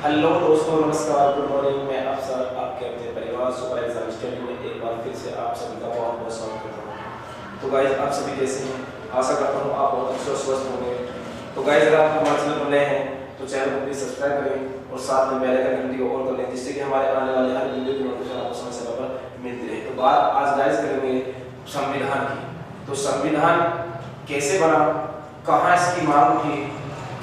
Hello दोस्तों, नमस्कार, good morning. मैं आप सब आपके अपने परिवार सुपर एग्जाम स्टडी में एक बार फिर से आप सभी का बहुत बहुत स्वागत करता हूँ। तो गाइज, आप सभी कैसे हैं? आशा करता हूँ आप बहुत अच्छे और स्वस्थ होंगे। तो गाइज, अगर आप हमारे चैनल पर नए हैं तो चैनल को प्लीज सब्सक्राइब करें और साथ में बेल आइकन घंटी को ऑन कर लें, जिससे कि हमारे आने वाले हर वीडियो की नोटिफिकेशन आपको समय समय पर मिलती रहे। तो बात आज गाइज करेंगे संविधान की। तो संविधान कैसे बना, कहाँ इसकी मांग थी,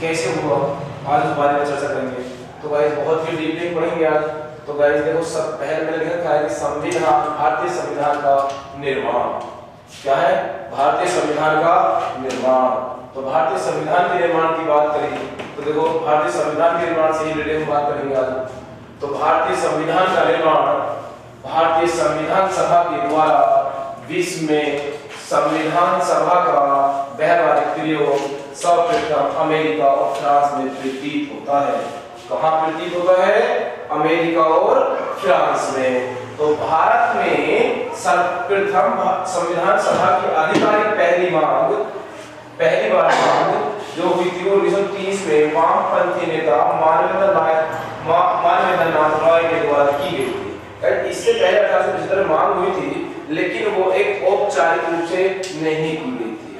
कैसे हुआ, आज इस बारे में चर्चा करेंगे। तो गाइस बहुत ही डीपली पढ़ेंगे आज। तो गाइस देखो, सब पहले मैंने लिखा था कि संविधान, भारतीय संविधान का निर्माण क्या है? भारतीय संविधान का निर्माण। तो भारतीय संविधान के निर्माण की बात करें तो देखो, भारतीय संविधान के निर्माण से ही रिलेटेड हम बात करेंगे आज। तो भारतीय संविधान का निर्माण भारतीय संविधान सभा के द्वारा विश्व में संविधान सभा का व्यावहारिक प्रयोग सर्वप्रथम अमेरिका और फ्रांस में प्रतीत होता है। कहाँ प्रतीत होता है? अमेरिका और फ्रांस में। तो भारत में सर्वप्रथम संविधान सभा की आधिकारिक पहली बार मांग जो हुई थी वो 1930 में वामपंथी नेता मानवेंद्र नाथ रॉय के द्वारा की गई थी। इससे पहले 1875 में मांग हुई थी, लेकिन वो एक औपचारिक रूप से नहीं की गई थी।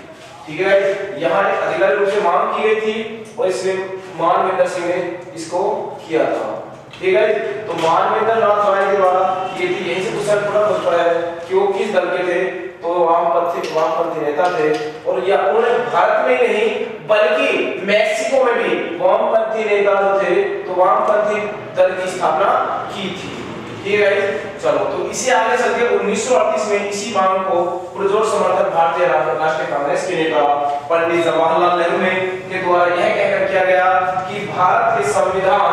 ठीक है, यहाँ एक आधिकारिक रूप से मांग की गई थी और इसमें मानवेंद्र सिंह ने इसको किया था। ठीक है, तो मानवेंद्र नाथ रॉय के द्वारा ये थी। यहीं से क्वेश्चन पूरा हो पड़ा है कि वो किस दल के थे? तो वामपंथी नेता थे। और या उन्होंने भारत में नहीं बल्कि मैक्सिको में भी वामपंथी नेता जो थे तो वामपंथी दल की स्थापना की थी। ठीक है, चलो तो इसी आगे चल के 1938 में इसी मांग को पुरजोर समर्थन भारतीय राष्ट्रीय कांग्रेस के नेता पंडित जवाहरलाल नेहरू ने के द्वारा यह कहकर किया गया कि भारत के संविधान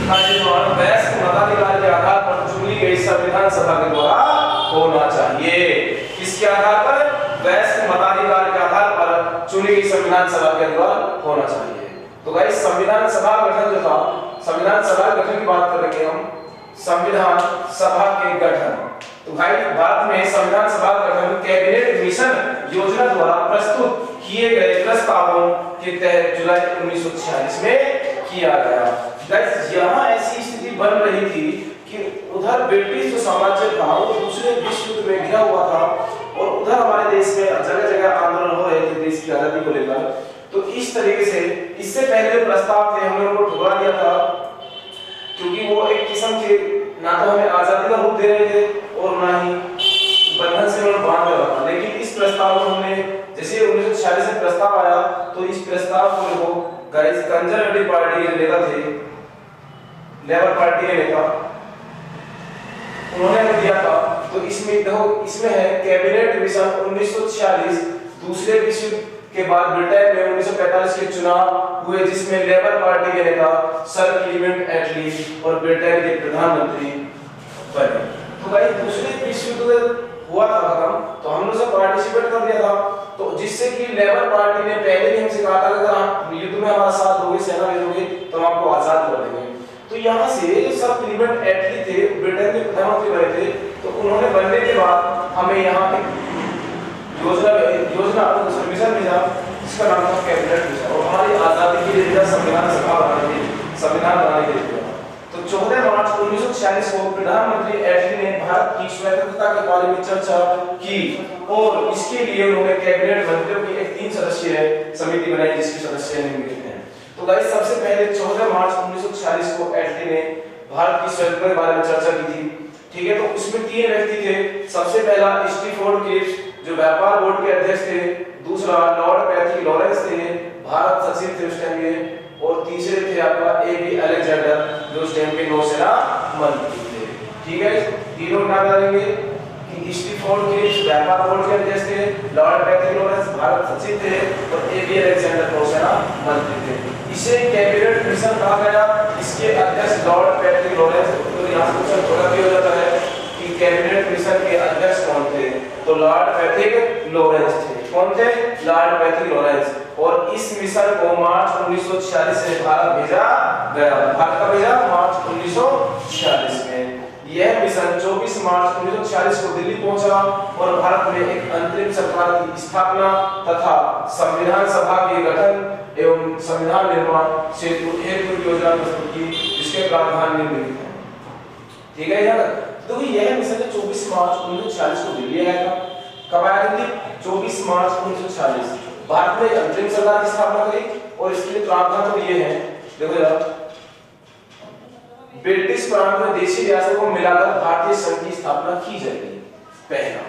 का निर्माण वयस्क मताधिकार के आधार पर चुनी गई संविधान सभा के द्वारा होना चाहिए। किसके आधार पर? वयस्क मताधिकार के आधार पर चुनी गई संविधान सभा के द्वारा होना चाहिए। तो गाइस, संविधान सभा गठन जो था, संविधान सभा गठन की बात करेंगे हम। संविधान सभा के गठन, तो भाई भारत में संविधान सभा गठन कैबिनेट मिशन योजना द्वारा प्रस्तुत किए गए प्रस्तावों के तहत जुलाई 1946 में किया गया। गाइस, यहाँ ऐसी स्थिति बन रही थी कि उधर ब्रिटिश जो साम्राज्य था वो दूसरे विश्व युद्ध में घिरा हुआ था और उधर हमारे देश में जगह जगह आंदोलन हो रहे थे देश की आजादी को लेकर। तो इस तरीके से इससे पहले प्रस्ताव थे, हमने उनको ठुकरा दिया था, क्योंकि वो एक किस्म के ना तो हमें आजादी का रूप दे रहे थे और ना ही बंधन से उन्होंने बांध रखा। लेकिन इस प्रस्ताव को हमने, जैसे 1946 में प्रस्ताव आया तो इस प्रस्ताव को देखो गाइस, कंजर्वेटिव पार्टी के नेता थे, लेबर पार्टी के नेता, उन्होंने दिया था। तो इसमें देखो, इसमें है कैबिनेट मिशन 1946 दूसरे विश्व के बाद ब्रिटेन में 1945 के चुनाव हुए, जिसमें लेबर पार्टी के नेता सर क्लीमेंट एटली और ब्रिटेन के प्रधानमंत्री बने। तो भाई दूसरे विश्व युद्ध हुआ था खत्म, तो हमने सब पार्टिसिपेट कर दिया था। तो जिससे कि लेबर पार्टी ने पहले ही हमसे कहा था कि अगर आप युद्ध में हमारा साथ दोगे, सेना भेजोगे तो हम आपको आजाद कर देंगे। तो यहाँ से सर क्लीमेंट एटली थे, ब्रिटेन के प्रधानमंत्री बने थे। तो उन्होंने बनने के बाद हमें यहाँ पे योजना मिशन भेजा, जिसका नाम था कैबिनेट मिशन, और हमारी आजादी के लिए संविधान सभा संविधान बनाने के लिए। तो 14 मार्च 1946 को प्रधानमंत्री एटली ने भारत की स्वतंत्रता के बारे में चर्चा की और इसके लिए उन्होंने कैबिनेट मंत्रियों की एक 3 सदस्यीय समिति बनाई, जिसके सदस्य निम्नलिखित हैं। तो गाइस, सबसे पहले 14 मार्च 1946 को एटली ने भारत की स्वतंत्रता के बारे में चर्चा की थी। ठीक है, तो उसमें 3 व्यक्ति थे। सबसे पहला स्टीफोर्ड क्रिप्स जो व्यापार बोर्ड के अध्यक्ष थे, दूसरा लॉर्ड पैट्रिक लॉरेंस थे, भारत सचिव थे उस टाइम के, और तीसरे थे आपका एबी अलेक्जेंडर जो उस टाइम के नौसेना मंत्री थे। ठीक है, तीनों नाम डालेंगे कि स्टीफोर्ड क्रिप्स व्यापार बोर्ड के अध्यक्ष थे, लॉर्ड पैट्रिक लॉरेंस भारत सचिव थे और एबी अलेक्जेंडर नौसेना मंत्री थे। इसे कैबिनेट मिशन कहा गया। इसके अध्यक्ष लॉर्ड पैट्रिक लॉरेंस। तो यहाँ से क्वेश्चन थोड़ा भी हो जाता है कि कैबिनेट मिशन के अध्यक्ष कौन थे? तो लॉर्ड पैट्रिक लॉरेंस थे। कौन थे? Lord Patrick Lawrence. और इस मिशन को मार्च 1946 से भारत भेजा गया। भारत का भेजा मार्च 1946 में। यह मिशन 24 मार्च 1946 को दिल्ली पहुंचा और भारत में एक अंतरिम सरकार की स्थापना तथा संविधान सभा के गठन एवं संविधान निर्माण हेतु योजना प्रस्तुत की, जिसके प्रावधान निम्नलिखित हैं। ठीक है यार, तो यह मिशन 24 मार्च 1946 को दिल्ली आया था। कब आया दिल्ली? 24 मार्च 1946। भारत में अंतरिम सरकार की स्थापना करी और इसके लिए प्रावधान तो ये है, देखो जरा, ब्रिटिश प्रांत में देशी रियासतों को मिलाकर भारतीय संघ की स्थापना की जाएगी। पहला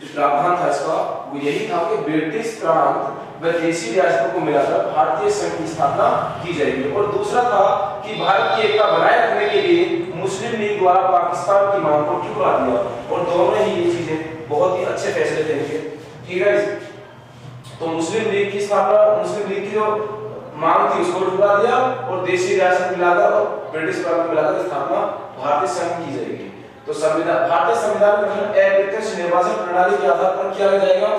जो प्रावधान था इसका वो यही था कि ब्रिटिश प्रांत व देशी रियासतों को मिलाकर भारतीय संघ की स्थापना की जाएगी। और दूसरा था कि भारत की एकता बनाए रखने के लिए मुस्लिम लीग द्वारा पाकिस्तान की मांग को ठुकरा दिया। और दोनों ही ये चीजें बहुत ही अच्छे फैसले थे। ठीक है, तो मुस्लिम लीग की स्थापना, मुस्लिम लीग की जो मांग थी उसको ठुकरा दिया और देशी रियासत मिलाकर और ब्रिटिश प्रांत मिलाकर स्थापना भारतीय संघ की जाएगी। तो संविधान, भारतीय संविधान का गठन अप्रत्यक्ष निर्वाचन प्रणाली के आधार पर किया जाएगा,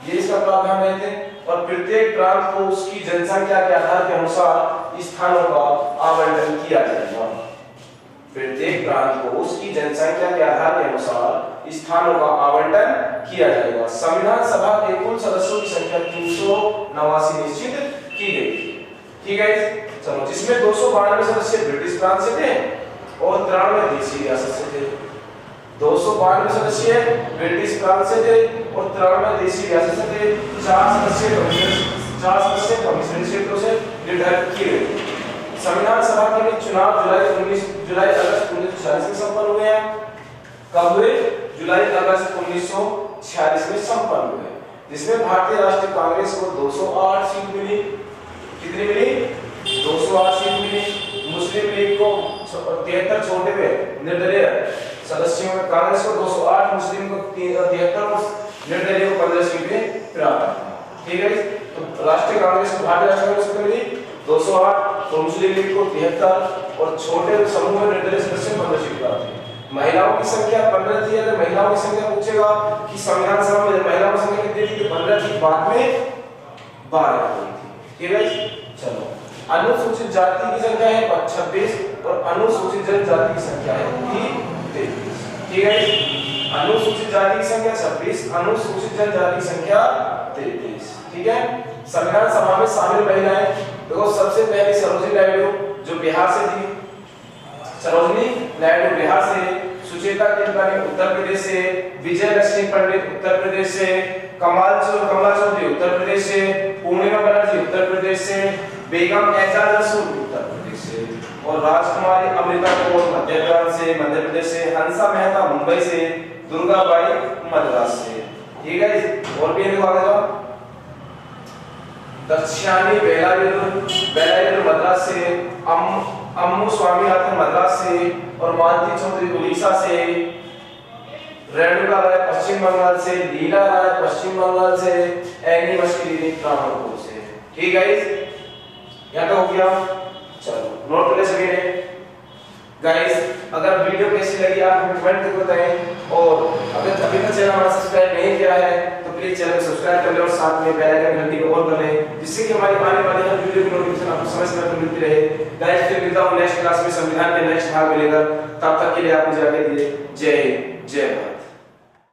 ये इसका प्रावधान रहते हैं। और प्रत्येक प्रांत को उसकी जनसंख्या के आधार के अनुसार स्थानों का आवंटन किया जाएगा। प्रत्येक प्रांत को उसकी जनसंख्या के आधार के अनुसार स्थानों का आवंटन किया जाएगा। संविधान सभा के कुल सदस्यों की संख्या 389 निश्चित की गई थी। ठीक है, चलो, जिसमें 292 सदस्य ब्रिटिश प्रांत से थे और 93 देशी रियासत से थे। 292 सदस्य ब्रिटिश प्रांत से थे और 93 देशी रियासत से थे। 4 सदस्य कम्युनिस्ट क्षेत्रों से निर्धारित किए गए। संविधान सभा के लिए चुनाव जुलाई अगस्त 1946 में संपन्न हुए हैं। कब हुए? जुलाई अगस्त 1946 में संपन्न हुए, जिसमें भारतीय राष्ट्रीय कांग्रेस को 208 सीट मिली। कितनी मिली? 208 सीट मिली। मुस्लिम लीग को 73 छोटे में निर्दलीय सदस्यों में, कांग्रेस को 208, मुस्लिम को 73 और निर्दलीय को 15 सीटें प्राप्त। ठीक है, तो राष्ट्रीय कांग्रेस को, भारतीय राष्ट्रीय कांग्रेस को मिली 208 और मुस्लिम लीग को 73 और छोटे समूह में निर्दलीय सदस्य 15 सीट प्राप्त हुई। महिलाओं की संख्या 15 थी। अगर महिलाओं की संख्या पूछेगा कि संविधान सभा में महिलाओं की संख्या कितनी थी, तो 15 थी, बाद में 12 हुई थी। ठीक है, चलो, अनुसूचित जाति की संख्या है 26 और अनुसूचित जनजाति की संख्या है 33। ठीक है, अनुसूचित जाति की संख्या 26, अनुसूचित जनजाति की संख्या 33। ठीक है, संविधान सभा में शामिल महिलाएं, देखो सबसे पहले सरोजिनी नायडू जो बिहार से थी, सरोजिनी नायडू बिहार से, सुचेता केतकरी उत्तर प्रदेश से, विजय लक्ष्मी पंडित उत्तर प्रदेश से, कमला चौधरी उत्तर प्रदेश से, पूर्णिमा बनर्जी उत्तर प्रदेश से, बेगम एजाज रसूल उत्तर प्रदेश से और राजकुमारी अमृता कौर मध्य प्रदेश से, हंसा मेहता मुंबई से, दुर्गाबाई मद्रास से। ठीक है, और भी देखो आगे जाओ, दक्षिणी बेलायुर मद्रास से, अम्मू स्वामीनाथन मद्रास से और मालती चौधरी उड़ीसा से, रेणुका राय पश्चिम बंगाल से, लीला राय पश्चिम बंगाल से, एनी मस्किनी त्रावणकोर से। ठीक है, यहाँ तक हो गया। चलो, नोट कर ले सभी ने। गाइस, अगर वीडियो कैसी लगी आप कमेंट करके बताएं और अगर अभी तक चैनल हमारा सब्सक्राइब नहीं किया है तो प्लीज चैनल को सब्सक्राइब कर ले और साथ में बेल आइकन घंटी को ऑन कर ले, जिससे कि हमारी आने वाली हर वीडियो की नोटिफिकेशन आपको समय समय पर मिलती रहे। गाइस, फिर मिलता हूं नेक्स्ट क्लास में, संविधान के नेक्स्ट भाग में लेकर। तब तक के लिए आप मुझे आगे दीजिए। जय हिंद, जय भारत।